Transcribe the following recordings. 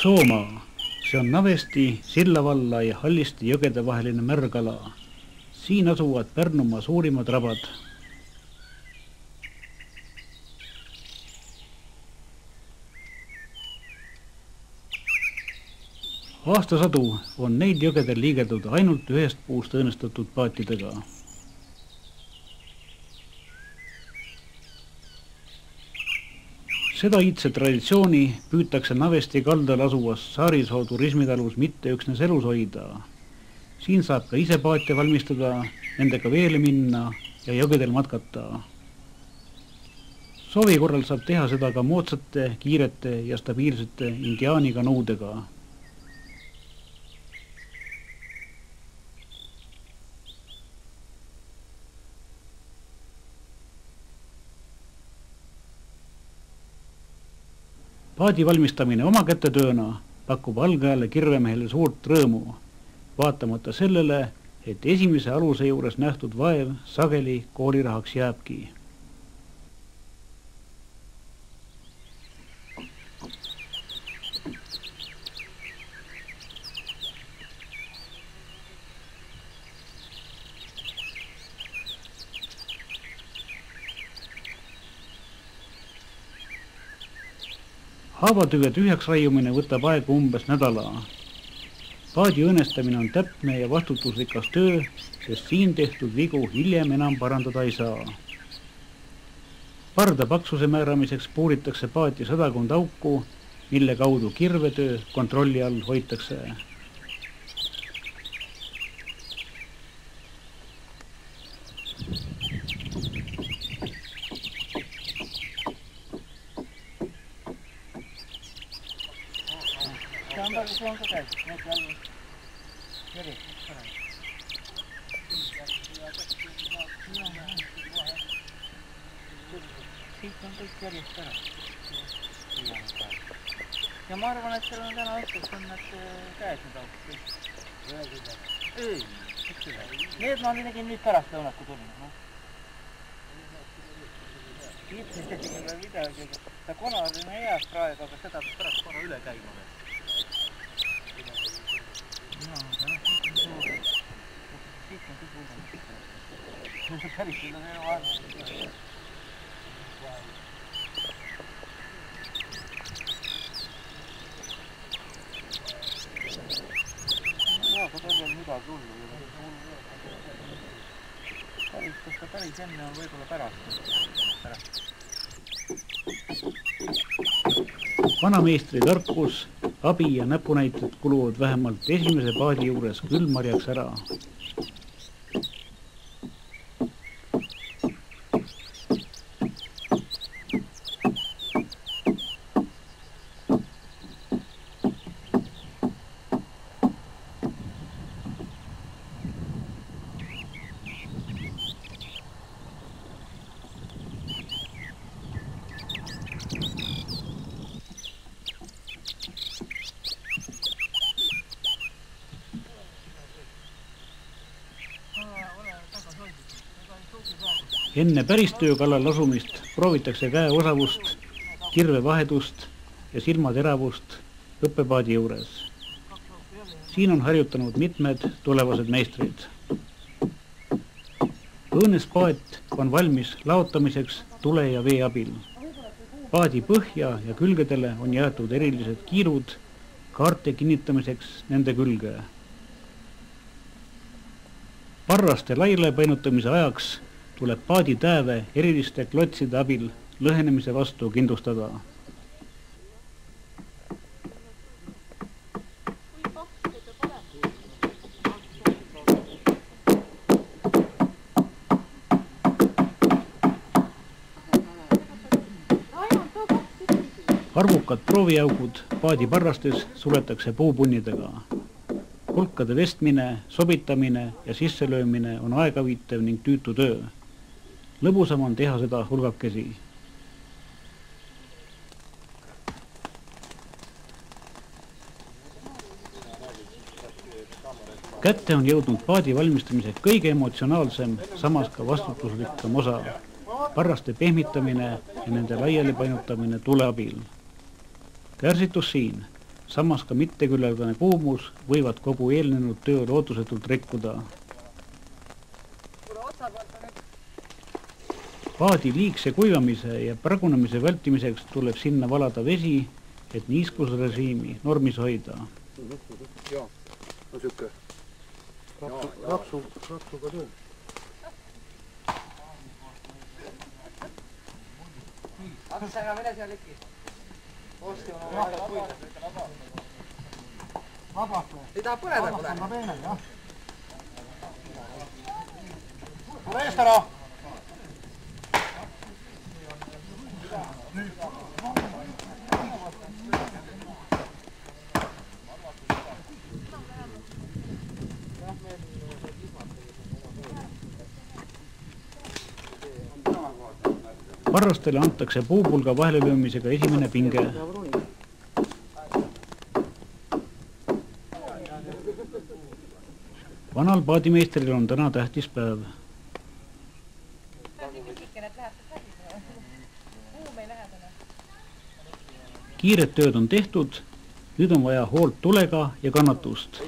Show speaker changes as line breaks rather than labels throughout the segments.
Soomaa. See on Navesti, Sillavalla ja Hallisti jõgede vaheline märgala. Siin asuvad Pärnumaa suurimad rabad. Aastasadu on neid jõgedel liigeldud ainult ühest puust õõnestatud paatidega. Seda iidse traditsiooni püütakse Navesti kaldal asuvas Saarisoo turismitalus mitte üksnes elus hoida. Siin saab ka ise paate valmistada, nendega veele minna ja jõgedel matkata. Soovi korral saab teha seda ka moodsate, kiirete ja stabiilsete indiaaniga nõudega. Paadi valmistamine oma kätetööna pakub algajale kirvemehele suurt rõõmu, vaatamata sellele, et esimese aluse juures nähtud vaev sageli koolirahaks jääbki. Haavatüve tühjaks raiumine võtab aega umbes nädala. Paadi õõnestamine on täpne ja vastutusrikas töö, sest siin tehtud vigu hiljem enam parandada ei saa. Parda paksuse määramiseks puuritakse paati 100 auku, mille kaudu kirvetöö kontrolli all hoitakse.
See on ka käib, need jalg järjest parem. Siit on kõik järjest ära. Ja ma arvan, et seal on täna õhtuks on need käes need august. Ei, need ma nägin nüüd pärast lõunat, kui tulin. Kiitsin videoga, ta Konar on heas praegu, aga seda pärast korra üle käima veel. Päris enne on võib-olla pärast.
Vanameistri tarkus, abi ja näpunäited kuluvad vähemalt esimese paadi juures külmarjaks ära. Enne päristöö kallal asumist proovitakse käe osavust, kirvevahedust ja silmateravust õppepaadi juures. Siin on harjutanud mitmed tulevased meistrid. Õõnes paat on valmis laotamiseks tule ja vee abil. Paadi põhja ja külgedele on jäetud erilised kiirud kaarte kinnitamiseks nende külge. Parraste laile painutamise ajaks tuleb paadi tääve eriliste klotside abil lõhenemise vastu kindlustada. Arvukad prooviaugud paadi parrastes suletakse puupunnidega. Hulkade vestmine, sobitamine ja sisselöömine on aegaviitev ning tüütu töö. Lõbusam on teha seda hulgakesi. Kätte on jõudnud paadi valmistamise kõige emotsionaalsem, samas ka vastutusrikkam osa. Parraste pehmitamine ja nende laiali painutamine tule abil. Kärsitus siin. samas ka mitteküllaldane kuumus võivad kogu eelnenud töö lootusetult rikkuda. Paadi liigse kuivamise ja pragunemise vältimiseks tuleb sinna valada vesi, et niiskusrežiimi normis hoida.
Joo, no sykö. Rapsuga töö.
Aga mine seal ikki. Osti on vahel puid.
Vabastle.
Ei taha põleda pole.
Vabastle veene, jah. Tule eest ära!
Varrastele antakse puupulga vahelelöömisega esimene pinge. Vanal paadimeistril on täna tähtis päev. Kiired tööd on tehtud, nüüd on vaja hoolt tulega ja kannatust.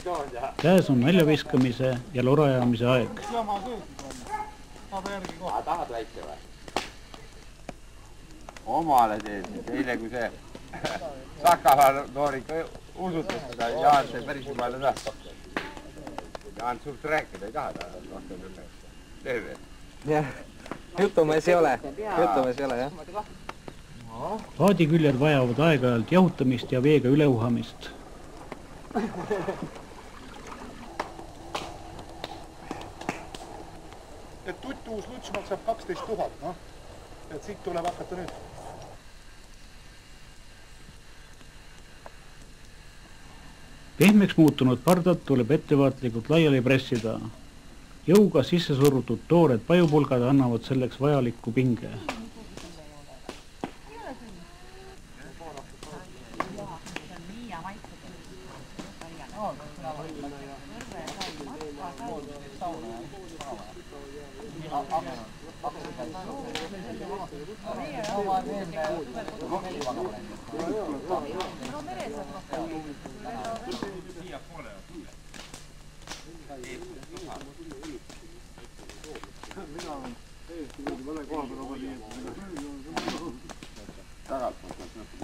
Käes on näljaviskamise ja lorajamise aeg.
Tahad väike või? Omale teed, eile kui see Sakala noorik usutas seda, Jaan sai päris jumala täht. Jaan suurt rääkida ei taha ta rohkem üle. Terve.
Jah, jutumees ei ole, jah.
Paadiküljed vajavad aeg-ajalt jahutamist ja veega üleuhamist.
Et tuttuus luts maksab 12 000, noh. Et siit tuleb hakata nüüd.
Pehmeks muutunud pardad tuleb ettevaatlikult laiali pressida. Jõuga sisse surutud toored pajupulgad annavad selleks vajalikku pinge.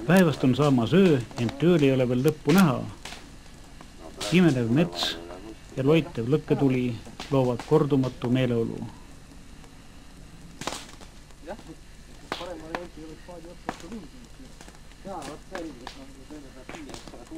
Päevast on saamas öö, ent tööl ei ole veel lõppu näha. Pimenev mets ja loitev lõkketuli loovad kordumatu meeleolu.
Parem varianti oleks paadi otsast mingi. Jaa, võt selgelt on see teine saab